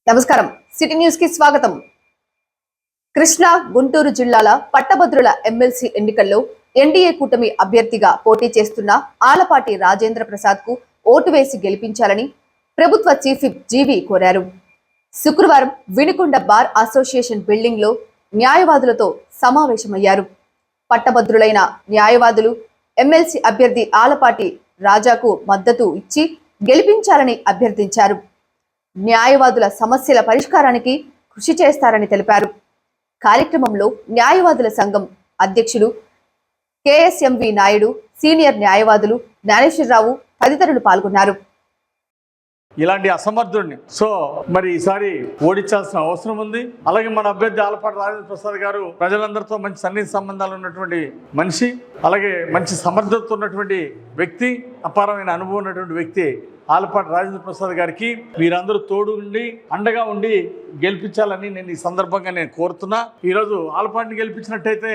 నమస్కారం city news కి స్వాగతం. కృష్ణా గుంటూరు జిల్లాల పట్టభద్రుల ఎమ్మెల్సీ ఎన్నికల్లో ఎన్డీఏ కూటమి అభ్యర్థిగా పోటీ చేస్తున్న ఆలపాటి రాజేంద్ర ప్రసాద్ కు ఓటు వేసి గెలిపించాలని ప్రభుత్వ చీఫ్ విప్ జీవి కోరారు. శుక్రవారం వినుకొండ బార్ అసోసియేషన్ బిల్డింగ్ లో న్యాయవాదులతో సమావేశమయ్యారు. పట్టభద్రులైన న్యాయవాదులు ఎమ్మెల్సీ అభ్యర్థి ఆలపాటి రాజాకు మద్దతు ఇచ్చి గెలిపించాలని అభ్యర్థించారు. న్యాయవాదుల సమస్యల పరిష్కారానికి కృషి చేస్తారని తెలిపారు. కార్యక్రమంలో న్యాయవాదుల సంఘం అధ్యక్షులు కేఎస్ఎంవి నాయుడు, సీనియర్ న్యాయవాదులు జ్ఞానేశ్వరరావు తదితరులు పాల్గొన్నారు. ఇలాంటి అసమర్థుడిని మరి ఈసారి ఓడించాల్సిన అవసరం ఉంది. అలాగే మన అభ్యర్థి ఆలపాటి రాజేంద్ర ప్రసాద్ గారు ప్రజలందరితో మంచి సన్నిహిత సంబంధాలు ఉన్నటువంటి మనిషి, అలాగే మంచి సమర్థత ఉన్నటువంటి వ్యక్తి, అపారమైన అనుభవం ఉన్నటువంటి వ్యక్తి ఆలపాటి రాజేంద్ర ప్రసాద్ గారికి మీరందరూ తోడు ఉండి అండగా ఉండి గెలిపించాలని నేను ఈ సందర్భంగా కోరుతున్నా. ఈరోజు ఆలపాటిని గెలిపించినట్టయితే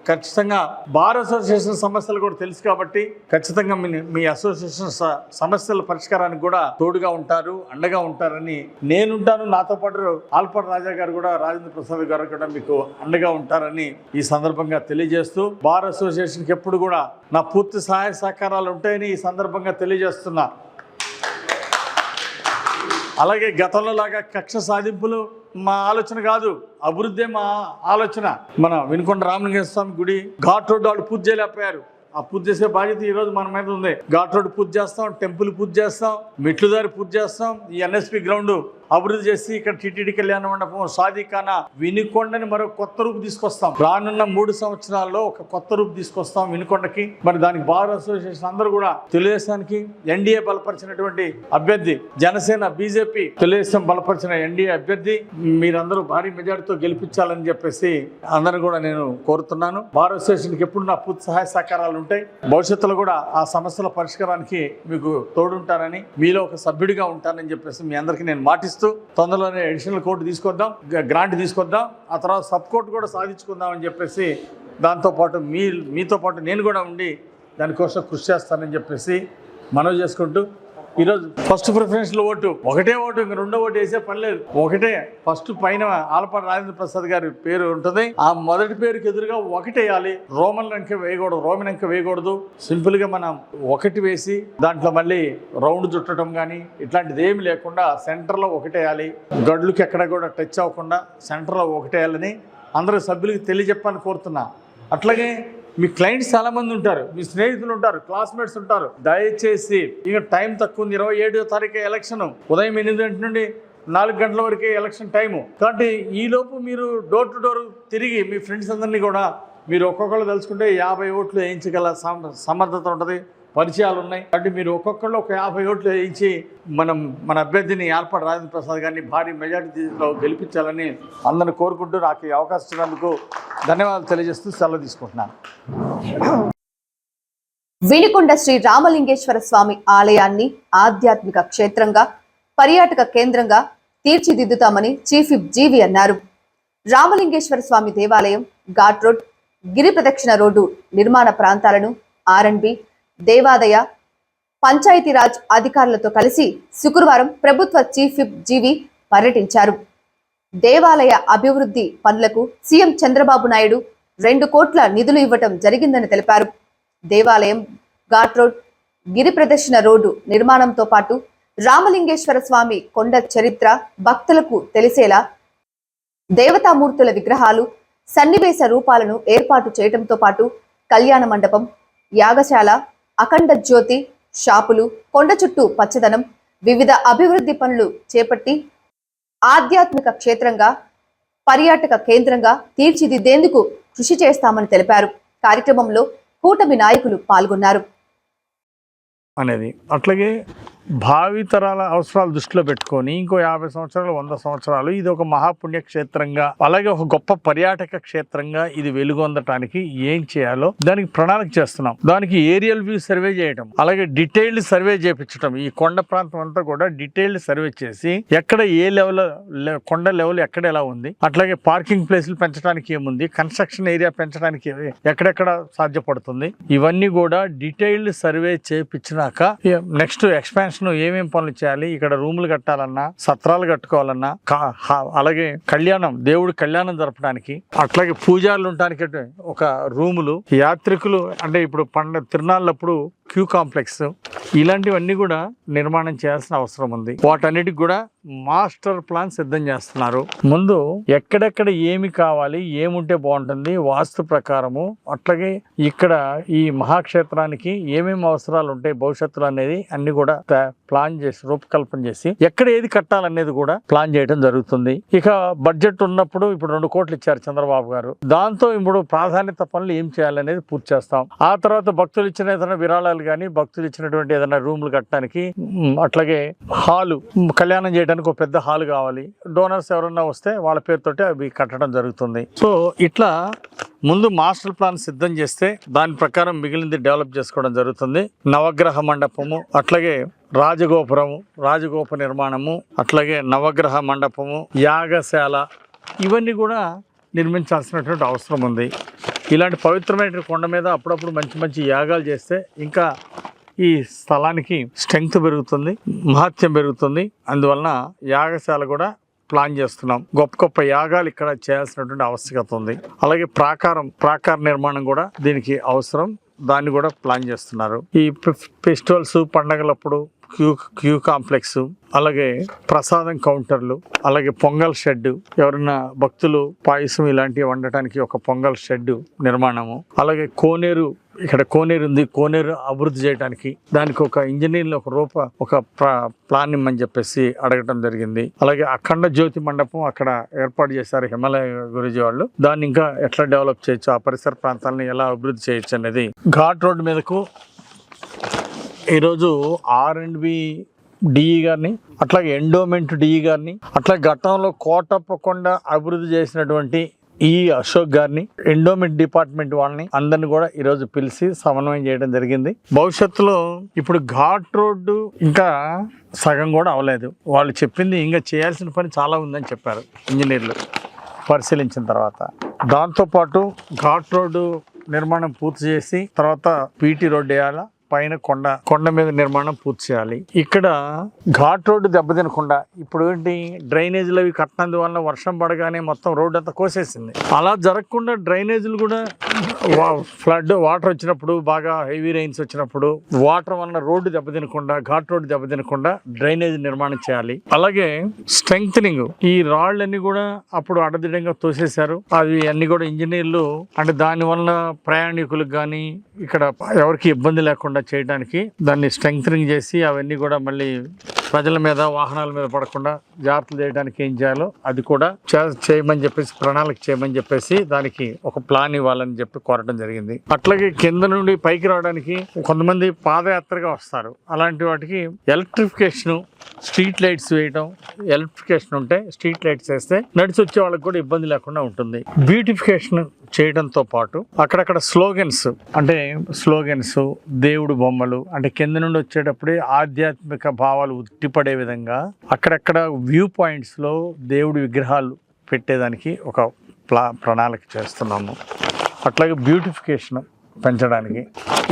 ఖచ్చితంగా బార్ అసోసియేషన్ సమస్యలు కూడా తెలుసు కాబట్టి ఖచ్చితంగా మీ అసోసియేషన్ సమస్యల పరిష్కారానికి కూడా తోడుగా ఉంటారు, అండగా ఉంటారని నేనుంటాను. నాతో పాటు ఆలపాటి రాజా గారు కూడా, రాజేంద్ర ప్రసాద్ గారు కూడా మీకు అండగా ఉంటారని ఈ సందర్భంగా తెలియజేస్తూ, బార్ అసోసియేషన్కి ఎప్పుడు కూడా నా పూర్తి సహాయ సహకారాలు ఉంటాయని ఈ సందర్భంగా తెలియజేస్తున్నా. అలాగే గతంలో లాగా కక్ష సాధింపులు మా ఆలోచన కాదు, అభివృద్ధి మా ఆలోచన. మన వినుకొండ రామలింగేశ్వర స్వామి గుడి ఘాట్ రోడ్డు వాళ్ళు పూర్తి చేయలేకపోయారు. ఆ పూర్తి చేసే బాధ్యత ఈ రోజు మన మీద ఉంది. ఘాట్ రోడ్డు పూర్తి చేస్తాం, టెంపుల్ పూర్తి చేస్తాం, మెట్లు దారి పూర్తి చేస్తాం, ఈ ఎన్ఎస్పి గ్రౌండ్ అభివృద్ధి చేసి ఇక్కడ టీటీడీ కళ్యాణ మండపం, షాదీఖానా, వినుకొండని మరో కొత్త రూపు తీసుకొస్తాం. రానున్న 3 సంవత్సరాల్లో ఒక కొత్త రూపు తీసుకొస్తాం వినుకొండకి. మరి దానికి బార్ అసోసియేషన్ అందరూ కూడా తెలుగుదేశానికి ఎన్డీఏ బలపరిచినటువంటి అభ్యర్థి, జనసేన, బీజేపీ, తెలుగుదేశం బలపరిచిన ఎన్డీఏ అభ్యర్థి మీరందరూ భారీ మెజార్టీతో గెలిపించాలని చెప్పేసి అందరూ కూడా నేను కోరుతున్నాను. బార్ అసోసియేషన్కి ఎప్పుడు నా పూర్తి సహాయ సహకారాలు ఉంటాయి. భవిష్యత్తులో కూడా ఆ సమస్యల పరిష్కారానికి మీకు తోడుంటానని, మీలో ఒక సభ్యుడిగా ఉంటానని చెప్పేసి మీ అందరికీ నేను మాటిస్తాను. తొందరలోనే అడిషనల్ కోర్టు తీసుకొద్దాం, గ్రాంట్ తీసుకొద్దాం, ఆ తర్వాత సబ్ కోర్టు కూడా సాధించుకుందాం అని చెప్పేసి, దాంతోపాటు మీతో పాటు నేను కూడా ఉండి దానికోసం కృషి చేస్తానని చెప్పేసి మనవి చేసుకుంటూ, ఈరోజు ఫస్ట్ ప్రిఫరెన్స్లో ఒకటే ఓటు, ఇంక రెండో ఓటు వేసే పని లేదు. ఒకటే ఫస్ట్ పైన ఆలపాటి రాజేంద్ర ప్రసాద్ గారి పేరు ఉంటుంది. ఆ మొదటి పేరుకి ఎదురుగా ఒకటి వేయాలి. రోమన్ అంకె వేయకూడదు. సింపుల్గా మనం ఒకటి వేసి దాంట్లో మళ్ళీ రౌండ్ చుట్టడం కానీ ఇట్లాంటిది ఏమి లేకుండా సెంటర్లో ఒకటేయాలి. గడ్లుకి ఎక్కడ కూడా టచ్ అవ్వకుండా సెంటర్లో ఒకటేయాలని అందరూ సభ్యులకి తెలియజెప్పాలని కోరుతున్నా. అట్లాగే మీ క్లయింట్స్ చాలా మంది ఉంటారు, మీ స్నేహితులు ఉంటారు, క్లాస్మేట్స్ ఉంటారు. దయచేసి ఇక టైం తక్కువ ఉంది. 27వ తారీఖు ఎలక్షన్, ఉదయం 8 గంటల నుండి 4 గంటల వరకే ఎలక్షన్ టైము. కాబట్టి ఈలోపు మీరు డోర్ టు డోర్ తిరిగి మీ ఫ్రెండ్స్ అందరినీ కూడా మీరు ఒక్కొక్కరు తెలుసుకుంటే 50 ఓట్లు వేయించగల సమర్థత ఉంటుంది, పరిచయాలు ఉన్నాయి. కాబట్టి మీరు ఒక్కొక్కళ్ళు ఒక 50 ఓట్లు వేయించి మన అభ్యర్థిని ఆలపాటి రాజేంద్ర ప్రసాద్ గారిని భారీ మెజార్టీలో గెలిపించాలని అందరిని కోరుకుంటూ నాకు ఈ అవకాశం ఇచ్చినందుకు ధన్యవాదాలు తెలియజేస్తూ సెలవు తీసుకుంటున్నాను. వినుకొండ శ్రీ రామలింగేశ్వర స్వామి ఆలయాన్ని ఆధ్యాత్మిక క్షేత్రంగా, పర్యాటక కేంద్రంగా తీర్చిదిద్దుతామని చీఫ్ విప్ జీవి అన్నారు. రామలింగేశ్వర స్వామి దేవాలయం, ఘాట్ రోడ్, గిరి ప్రదక్షిణ రోడ్డు నిర్మాణ ప్రాంతాలను ఆర్ఎండ్బి, దేవాదాయ, పంచాయతీరాజ్ అధికారులతో కలిసి శుక్రవారం ప్రభుత్వ చీఫ్ విప్ జీవి పర్యటించారు. దేవాలయ అభివృద్ధి పనులకు సీఎం చంద్రబాబు నాయుడు 2 కోట్ల నిధులు ఇవ్వటం జరిగిందని తెలిపారు. దేవాలయం, ఘాట్ రోడ్, గిరి ప్రదక్షిణ రోడ్డు నిర్మాణంతో పాటు రామలింగేశ్వర స్వామి కొండ చరిత్ర భక్తులకు తెలిసేలా దేవతామూర్తుల విగ్రహాలు, సన్నివేశ రూపాలను ఏర్పాటు చేయడంతో పాటు కళ్యాణ మండపం, యాగశాల, అఖండ జ్యోతి, షాపులు, కొండ చుట్టూ పచ్చదనం, వివిధ అభివృద్ధి పనులు చేపట్టి ఆధ్యాత్మిక క్షేత్రంగా, పర్యాటక కేంద్రంగా తీర్చిదిద్దేందుకు కృషి చేస్తామని తెలిపారు. కార్యక్రమంలో కూటమి నాయకులు పాల్గొన్నారు. అనేది అట్లాగే భావితరాల అవసరాలు దృష్టిలో పెట్టుకొని ఇంకో 50 సంవత్సరాలు 100 సంవత్సరాలు ఇది ఒక మహాపుణ్య క్షేత్రంగా, అలాగే ఒక గొప్ప పర్యాటక క్షేత్రంగా ఇది వెలుగొందటానికి ఏం చేయాలో దానికి ప్రణాళిక చేస్తున్నాం. దానికి ఏరియల్ వ్యూ సర్వే చేయడం, అలాగే డీటెయిల్డ్ సర్వే చేయించడం. ఈ కొండ ప్రాంతం అంతా కూడా డీటెయిల్డ్ సర్వే చేసి ఎక్కడ ఏ లెవెల్, కొండ లెవెల్ ఎక్కడ ఎలా ఉంది, అట్లాగే పార్కింగ్ ప్లేసులు పెంచడానికి ఏముంది, కన్స్ట్రక్షన్ ఏరియా పెంచడానికి ఎక్కడెక్కడ సాధ్యపడుతుంది, ఇవన్నీ కూడా డీటెయిల్డ్ సర్వే చేయించినాక నెక్స్ట్ ఎక్స్పాన్షన్ ఎక్స్పాన్షన్ ఏమేం పనులు చేయాలి, ఇక్కడ రూములు కట్టాలన్నా, సత్రాలు కట్టుకోవాలన్నా, అలాగే కళ్యాణం, దేవుడి కళ్యాణం జరపడానికి, అట్లాగే పూజారులు ఉండడానికి ఒక రూములు, యాత్రికులు అంటే ఇప్పుడు తిరునాళ్ళప్పుడు క్యూ కాంప్లెక్స్, ఇలాంటివన్నీ కూడా నిర్మాణం చేయాల్సిన అవసరం ఉంది. వాటన్నిటికి కూడా మాస్టర్ ప్లాన్ సిద్ధం చేస్తున్నారు. ముందు ఎక్కడెక్కడ ఏమి కావాలి, ఏముంటే బాగుంటుంది వాస్తు ప్రకారము, అట్లాగే ఇక్కడ ఈ మహాక్షేత్రానికి ఏమేమి అవసరాలు ఉంటాయి భవిష్యత్తులో అనేది అన్ని కూడా ప్లాన్ చేసి రూపకల్పన చేసి ఎక్కడ ఏది కట్టాలనేది కూడా ప్లాన్ చేయడం జరుగుతుంది. ఇక బడ్జెట్ ఉన్నప్పుడు ఇప్పుడు 2 కోట్లు ఇచ్చారు చంద్రబాబు గారు, దాంతో ఇప్పుడు ప్రాధాన్యత పనులు ఏం చేయాలనేది పూర్తి చేస్తాం. ఆ తర్వాత భక్తులు ఇచ్చిన ఏదైనా విరాళాలు కానీ, భక్తులు ఇచ్చినటువంటి ఏదైనా రూములు కట్టడానికి, అట్లాగే హాలు, కళ్యాణం చేయడానికి ఒక పెద్ద హాల్ కావాలి, డోనర్స్ ఎవరన్నా వస్తే వాళ్ళ పేరుతోటి అవి కట్టడం జరుగుతుంది. సో ఇట్లా ముందు మాస్టర్ ప్లాన్ సిద్ధం చేస్తే దాని ప్రకారం మిగిలింది డెవలప్ చేసుకోవడం జరుగుతుంది. నవగ్రహ మండపము, అట్లాగే రాజగోపురము, రాజగోప నిర్మాణము, అట్లాగే నవగ్రహ మండపము, యాగశాల, ఇవన్నీ కూడా నిర్మించాల్సినటువంటి అవసరం ఉంది. ఇలాంటి పవిత్రమైన కొండ మీద అప్పుడప్పుడు మంచి మంచి యాగాలు చేస్తే ఇంకా ఈ స్థలానికి స్ట్రెంగ్త్ పెరుగుతుంది, మహత్యం పెరుగుతుంది. అందువలన యాగశాల కూడా ప్లాన్ చేస్తున్నాం. గొప్ప గొప్ప యాగాలు ఇక్కడ చేయాల్సినటువంటి ఆవశ్యకత ఉంది. అలాగే ప్రాకార నిర్మాణం కూడా దీనికి అవసరం, దాన్ని కూడా ప్లాన్ చేస్తున్నారు. ఈ ఫెస్టివల్స్, పండగలప్పుడు క్యూ కాంప్లెక్స్, అలాగే ప్రసాదం కౌంటర్లు, అలాగే పొంగల్ షెడ్, ఎవరైనా భక్తులు పాయసం ఇలాంటివి వండటానికి ఒక పొంగల్ షెడ్ నిర్మాణము, అలాగే కోనేరు, ఇక్కడ కోనేరు ఉంది, కోనేరు అభివృద్ధి చేయడానికి దానికి ఒక ఇంజనీర్లు ఒక ప్లాన్ ఇమ్మని చెప్పేసి అడగటం జరిగింది. అలాగే అఖండ జ్యోతి మండపం అక్కడ ఏర్పాటు చేశారు హిమాలయ గురుజీ వాళ్ళు, దాన్ని ఇంకా ఎట్లా డెవలప్ చేయొచ్చు, ఆ పరిసర ప్రాంతాలను ఎలా అభివృద్ధి చేయొచ్చు అనేది. ఘాట్ రోడ్ మీదకు ఈరోజు R&B డిఈ గారిని, అట్లాగే ఎండోమెంట్ డిఈ గారిని, అట్లాగే గతంలో కోటప్పకొండ అభివృద్ధి చేసినటువంటి అశోక్ గారిని, ఎండోమెంట్ డిపార్ట్మెంట్ వాళ్ళని అందరిని కూడా ఈరోజు పిలిచి సమన్వయం చేయడం జరిగింది. భవిష్యత్తులో ఇప్పుడు ఘాట్ రోడ్డు ఇంకా సగం కూడా అవ్వలేదు, వాళ్ళు చెప్పింది ఇంకా చేయాల్సిన పని చాలా ఉందని చెప్పారు ఇంజనీర్లు పరిశీలించిన తర్వాత. దాంతోపాటు ఘాట్ రోడ్డు నిర్మాణం పూర్తి చేసి తర్వాత పీటీ రోడ్డు వేయాలా, పైన కొండ మీద నిర్మాణం పూర్తి చేయాలి. ఇక్కడ ఘాట్ రోడ్డు దెబ్బతినకుండా ఇప్పుడు ఏంటి డ్రైనేజీలు అవి కట్టినందువల్ల వర్షం పడగానే మొత్తం రోడ్డు అంతా కోసేసింది. అలా జరగకుండా డ్రైనేజీలు కూడా ఫ్లడ్ వాటర్ వచ్చినప్పుడు, బాగా హెవీ రైన్స్ వచ్చినప్పుడు వాటర్ వల్ల రోడ్డు దెబ్బతినకుండా, ఘాట్ రోడ్డు దెబ్బతినకుండా డ్రైనేజ్ నిర్మాణం చేయాలి. అలాగే స్ట్రెంగ్తనింగ్, ఈ రాళ్ళన్నీ కూడా అప్పుడు అడదిడంగా తోసేశారు, అవి అన్ని కూడా ఇంజనీర్లు అంటే దానివల్ల ప్రయాణికులకు కానీ ఇక్కడ ఎవరికి ఇబ్బంది లేకుండా చేయడానికి దాన్ని స్ట్రెంగ్తనింగ్ చేసి అవన్నీ కూడా మళ్ళీ ప్రజల మీద, వాహనాల మీద పడకుండా జాగ్రత్తలు చేయడానికి ఏం చేయాలో అది కూడా చేయమని చెప్పేసి, ప్రణాళిక చేయమని చెప్పేసి దానికి ఒక ప్లాన్ ఇవ్వాలని చెప్పి కోరడం జరిగింది. అట్లాగే కింద నుండి పైకి రావడానికి కొంతమంది పాదయాత్రగా వస్తారు, అలాంటి వాటికి ఎలక్ట్రిఫికేషన్, స్ట్రీట్ లైట్స్ వేయడం, ఎలక్ట్రిఫికేషన్ ఉంటే స్ట్రీట్ లైట్స్ వేస్తే నడిచి వచ్చే వాళ్ళకి కూడా ఇబ్బంది లేకుండా ఉంటుంది. బ్యూటిఫికేషన్ చేయడంతో పాటు అక్కడక్కడ స్లోగన్స్, దేవుడు బొమ్మలు, అంటే కింద నుండి వచ్చేటప్పుడే ఆధ్యాత్మిక భావాలు ఉట్టిపడే విధంగా అక్కడక్కడ వ్యూ పాయింట్స్లో దేవుడి విగ్రహాలు పెట్టేదానికి ఒక ప్రణాళిక చేస్తున్నాము. అట్లాగే బ్యూటిఫికేషన్ పెంచడానికి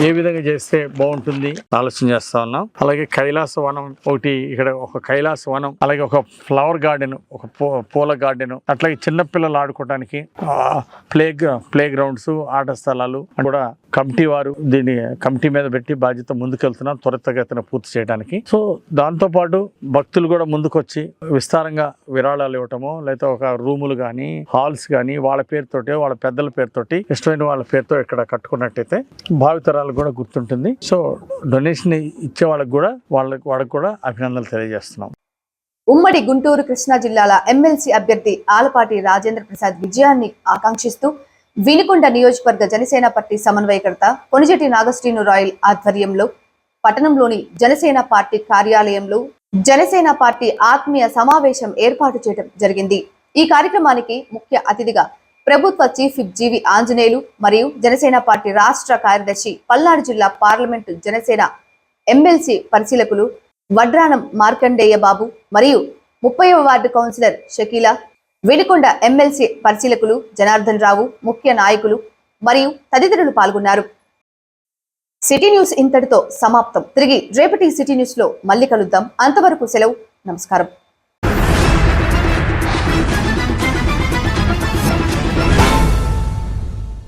ఏ విధంగా చేస్తే బాగుంటుంది ఆలోచన చేస్తా ఉన్నాం. అలాగే కైలాస వనం ఒకటి, ఇక్కడ ఒక కైలాస వనం, అలాగే ఒక ఫ్లవర్ గార్డెన్, ఒక పూల గార్డెన్, అట్లాగే చిన్నపిల్లలు ఆడుకోవడానికి ప్లే గ్రౌండ్స్, ఆట స్థలాలు కూడా కమిటీ వారు దీన్ని కమిటీ మీద పెట్టి బాధ్యత ముందుకెళ్తున్నాం త్వరితగతిన పూర్తి చేయడానికి. సో దాంతోపాటు భక్తులు కూడా ముందుకొచ్చి విస్తారంగా విరాళాలు ఇవ్వటము, లేకపోతే ఒక రూములు కానీ, హాల్స్ కానీ వాళ్ళ పేరుతోటి, వాళ్ళ పెద్దల పేరుతోటి, ఇష్టమైన వాళ్ళ పేరుతో ఇక్కడ కట్టుకున్నట్టయితే భావితరాలకు కూడా గుర్తుంటుంది. సో డొనేషన్ ఇచ్చే వాళ్ళకి కూడా అభినందనలు తెలియజేస్తున్నాం. ఉమ్మడి గుంటూరు కృష్ణా జిల్లాల ఎమ్మెల్సీ అభ్యర్థి ఆలపాటి రాజేంద్ర ప్రసాద్ విజయాన్ని ఆకాంక్షిస్తూ వినుకొండ నియోజకవర్గ జనసేన పార్టీ సమన్వయకర్త కొణిజెట్టి నాగశ్రీను రాయల్ ఆధ్వర్యంలో పట్టణంలోని జనసేన పార్టీ కార్యాలయంలో జనసేన పార్టీ ఆత్మీయ సమావేశం ఏర్పాటు చేయడం జరిగింది. ఈ కార్యక్రమానికి ముఖ్య అతిథిగా ప్రభుత్వ చీఫ్ విప్ జీవి ఆంజనేయులు మరియు జనసేన పార్టీ రాష్ట్ర కార్యదర్శి పల్నాడు జిల్లా పార్లమెంటు జనసేన ఎమ్మెల్సీ పరిశీలకులు వడ్రానం మార్కండేయ బాబు మరియు 30వ ward councillor Shakeela, Vinukonda MLC పరిశీలకులు జనార్దన్ రావు, ముఖ్య నాయకులు మరియు తదితరులు పాల్గొన్నారు. సిటీ న్యూస్ ఇంతటితో సమాప్తం. తిరిగి రేపటి సిటీ న్యూస్ లో మళ్ళీ కలుద్దాం. అంతవరకు సెలవు. నమస్కారం.